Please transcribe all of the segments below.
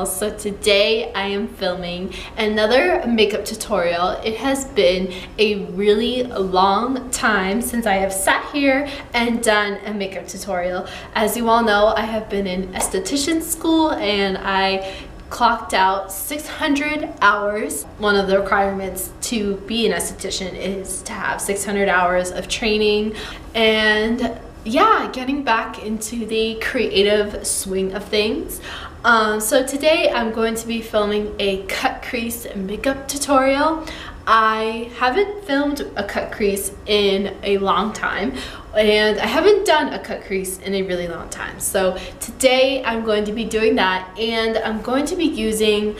So today I am filming another makeup tutorial. It has been a really long time since I have sat here and done a makeup tutorial. As you all know, I have been in esthetician school and I clocked out 600 hours. One of the requirements to be an esthetician is to have 600 hours of training, and yeah, getting back into the creative swing of things. So today I'm going to be filming a cut crease makeup tutorial. I haven't filmed a cut crease in a long time, and I haven't done a cut crease in a really long time. So today I'm going to be doing that, and I'm going to be using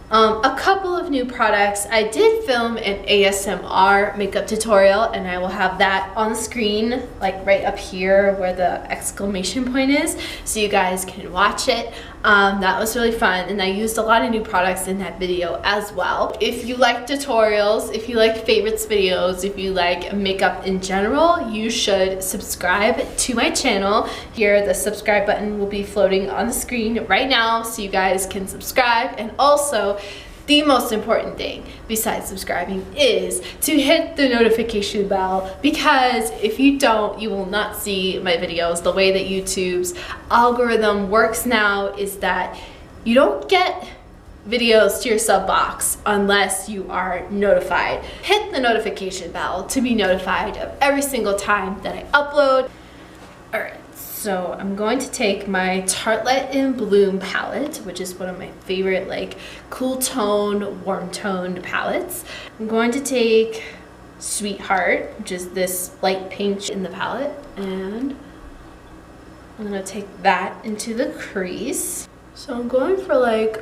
a couple of new products. I did film an ASMR makeup tutorial, and I will have that on the screen, like right up here where the exclamation point is, so you guys can watch it. That was really fun, and I used a lot of new products in that video as well. If you like tutorials, if you like favorites videos, if you like makeup in general, you should subscribe to my channel. Here, the subscribe button will be floating on the screen right now, so you guys can subscribe. And also, the most important thing besides subscribing is to hit the notification bell, because if you don't, you will not see my videos. The way that YouTube's algorithm works now is that you don't get videos to your sub box unless you are notified. Hit the notification bell to be notified of every single time that I upload. Alright. So I'm going to take my Tartelette in Bloom palette, which is one of my favorite like cool tone, warm toned palettes. I'm going to take Sweetheart, which is this light pink in the palette, and I'm going to take that into the crease. So I'm going for like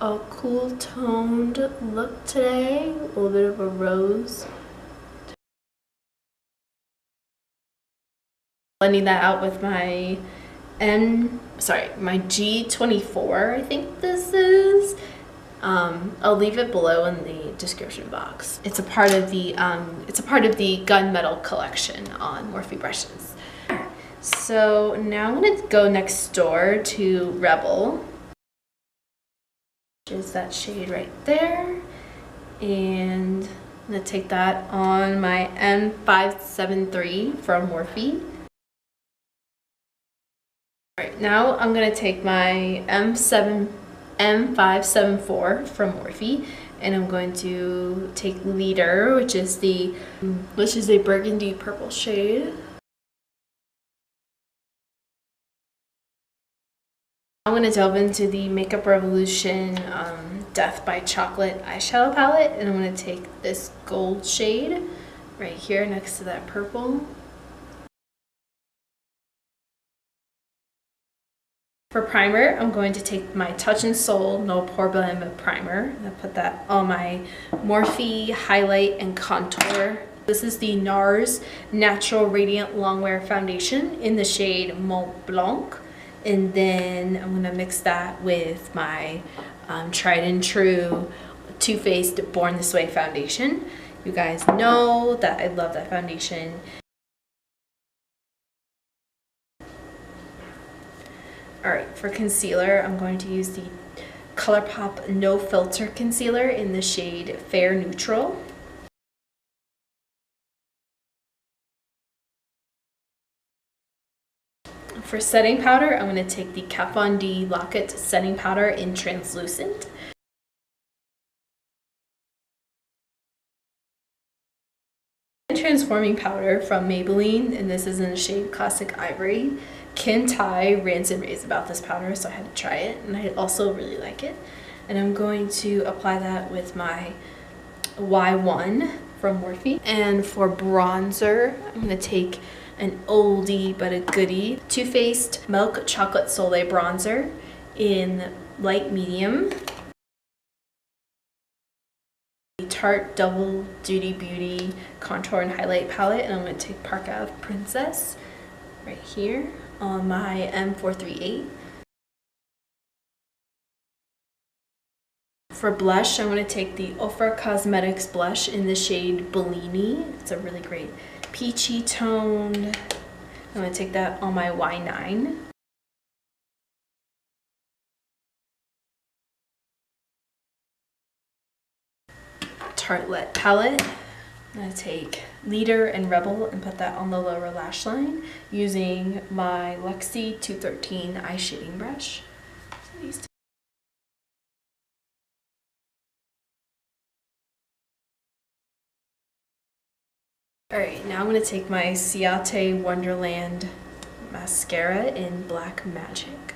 a cool toned look today, a little bit of a rose. Blending that out with my my G24, I think this is. I'll leave it below in the description box. It's a part of the gunmetal collection on Morphe brushes. So now I'm gonna go next door to Rebel, which is that shade right there, and I'm gonna take that on my M573 from Morphe. Alright, now I'm going to take my M574 from Morphe, and I'm going to take Leader, which is a burgundy purple shade. I'm going to delve into the Makeup Revolution Death by Chocolate eyeshadow palette, and I'm going to take this gold shade right here next to that purple. For primer, I'm going to take my Touch in Sol No Poreblem primer. I put that on my Morphe highlight and contour. This is the Nars Natural Radiant Longwear foundation in the shade Mont Blanc. And then I'm going to mix that with my tried and true Too Faced Born This Way foundation. You guys know that I love that foundation. Alright, for concealer, I'm going to use the Colourpop No Filter Concealer in the shade Fair Neutral. For setting powder, I'm going to take the Kat Von D Lock-It Setting Powder in Translucent. Transforming powder from Maybelline, and this is in the shade Classic Ivory. Kin Tai rants and raves about this powder, so I had to try it, and I also really like it. And I'm going to apply that with my Y1 from Morphe. And for bronzer, I'm going to take an oldie but a goodie Too Faced Milk Chocolate Soleil bronzer in light medium. The Tarte Double Duty Beauty Contour and Highlight Palette, and I'm going to take Park Ave Princess right here on my M438. For blush, I'm going to take the Ofra Cosmetics blush in the shade Bellini. It's a really great peachy tone. I'm going to take that on my Y9. Tartelette palette. I'm going to take Leader and Rebel and put that on the lower lash line using my Luxie 213 eye shading brush. So these two. Alright, now I'm going to take my Ciate Wonderland mascara in Black Magic.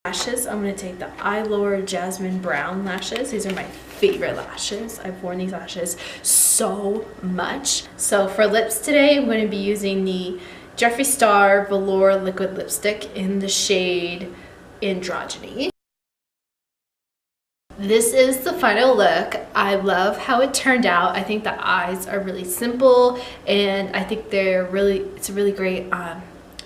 Lashes, I'm going to take the Eylure Jasmine Brown lashes. These are my favorite lashes. I've worn these lashes so much. So for lips today, I'm going to be using the Jeffree Star Velour liquid lipstick in the shade Androgyny. This is the final look. I love how it turned out. I think the eyes are really simple, and I think it's a really great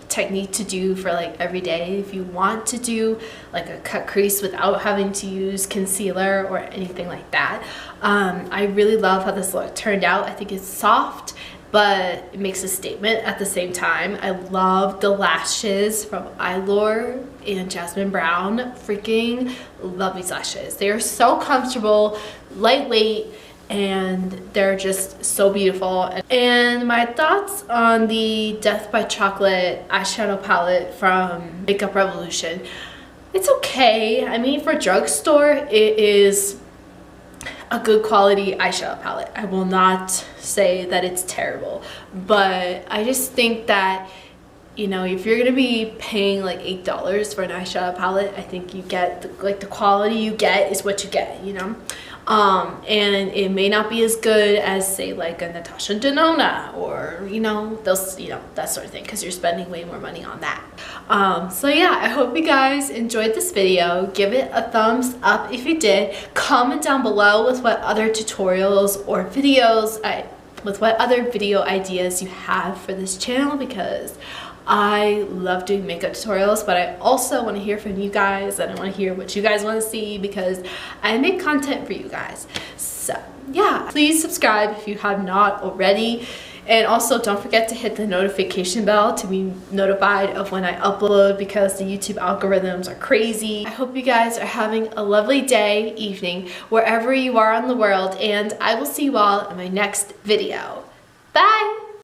technique to do for like every day if you want to do like a cut crease without having to use concealer or anything like that. I really love how this look turned out. I think it's soft, but it makes a statement at the same time. I love the lashes from Eylure and Jasmine Brown. Freaking love these lashes. They are so comfortable, lightweight, and they're just so beautiful. And my thoughts on the Death by Chocolate eyeshadow palette from Makeup Revolution. It's okay. I mean, for drugstore, it is a good quality eyeshadow palette. I will not say that it's terrible, but I just think that, you know, if you're gonna be paying like $8 for an eyeshadow palette, I think you get the quality you get is what you get, you know. And it may not be as good as, say, like a Natasha Denona or, you know, those, you know, that sort of thing, because you're spending way more money on that. So yeah, I hope you guys enjoyed this video. Give it a thumbs up if you did. Comment down below with what other tutorials or videos, with what other video ideas you have for this channel, because I love doing makeup tutorials, but I also want to hear from you guys, and I want to hear what you guys want to see, because I make content for you guys. So yeah, please subscribe if you have not already, and also don't forget to hit the notification bell to be notified of when I upload, because the YouTube algorithms are crazy. I hope you guys are having a lovely day, evening, wherever you are in the world, and I will see you all in my next video. Bye!